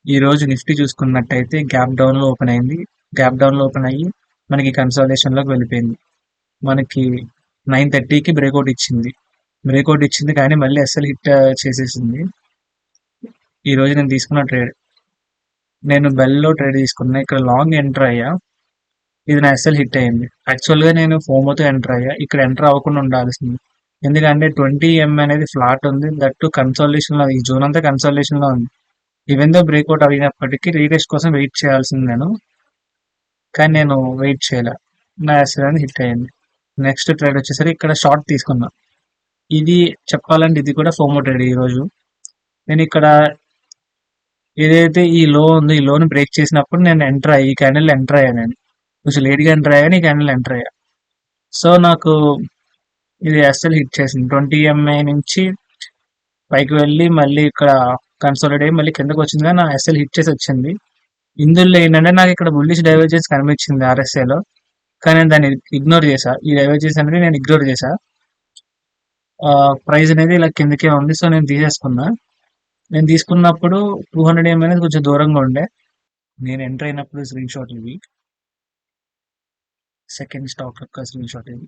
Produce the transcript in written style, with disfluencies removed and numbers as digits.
ఈ రోజు నిఫ్టీ చూసుకున్నట్టయితే గ్యాప్ డౌన్ లో ఓపెన్ అయింది. గ్యాప్ డౌన్ లో ఓపెన్ అయ్యి మనకి కన్సల్టేషన్ లోకి వెళ్ళిపోయింది. మనకి 9:30కి బ్రేక్అవుట్ ఇచ్చింది. బ్రేక్అవుట్ ఇచ్చింది కానీ మళ్ళీ అస్సలు హిట్ చేసేసింది. ఈ రోజు నేను తీసుకున్న ట్రేడ్, నేను బెల్లో ట్రేడ్ తీసుకున్నా. ఇక్కడ లాంగ్ ఎంటర్ అయ్యా. ఇది నా ఎస్ఎల్ హిట్ అయింది. యాక్చువల్ గా నేను ఫోమోతో ఎంటర్ అయ్యా. ఇక్కడ ఎంటర్ అవ్వకుండా ఉండాల్సింది. ఎందుకంటే 20M అనేది ఫ్లాట్ ఉంది. దట్టు కన్సల్టేషన్ లో, ఈ జోన్ అంతా కన్సల్టేషన్ లో ఉంది. ఈవెన్ దో బ్రేక్అవుట్ అయినప్పటికీ రీటెస్ట్ కోసం వెయిట్ చేయాల్సింది నేను. కానీ నేను వెయిట్ చేయలే. నా ఎస్ఎల్ అనేది హిట్ అయింది. నెక్స్ట్ ట్రేడ్ వచ్చేసరికి ఇక్కడ షార్ట్ తీసుకున్నా. ఇది చెప్పాలంటే ఇది కూడా ఫోమో ట్రేడ్. ఈ రోజు నేను ఇక్కడ ఏదైతే ఈ లో ఉందో, ఈ లోని బ్రేక్ చేసినప్పుడు నేను ఎంటర్ అయ్యి, ఈ క్యాండిల్ ఎంటర్ అయ్యా. నేను కొంచెం లేట్గా ఎంటర్ అయ్యాను, ఈ క్యాండిల్ ఎంటర్ అయ్యా. సో నాకు ఇది ఎస్ఎల్ హిట్ చేసింది. 20MA నుంచి పైకి వెళ్ళి మళ్ళీ ఇక్కడ కన్సోలిడేట్ అయ్యి మళ్ళీ కిందకి వచ్చింది. కానీ నా ఎస్ఎల్ హిట్ చేసి వచ్చింది. ఇందులో ఏంటంటే నాకు ఇక్కడ బుల్లిష్ డైవర్జెన్స్ కనిపించింది ఆర్ఎస్ఏలో. కానీ నేను దాన్ని ఇగ్నోర్ చేశా. ఈ డైవర్జెన్స్ అనేది నేను ఇగ్నోర్ చేశా. ప్రైస్ అనేది ఇలా కిందకే ఉంది. సో నేను తీసేసుకున్నా. నేను తీసుకున్నప్పుడు 200M అనేది కొంచెం దూరంగా ఉండే. నేను ఎంటర్ అయినప్పుడు స్క్రీన్ షాట్ ఇవి. సెకండ్ స్టాక్ యొక్క స్క్రీన్ షాట్ ఇది.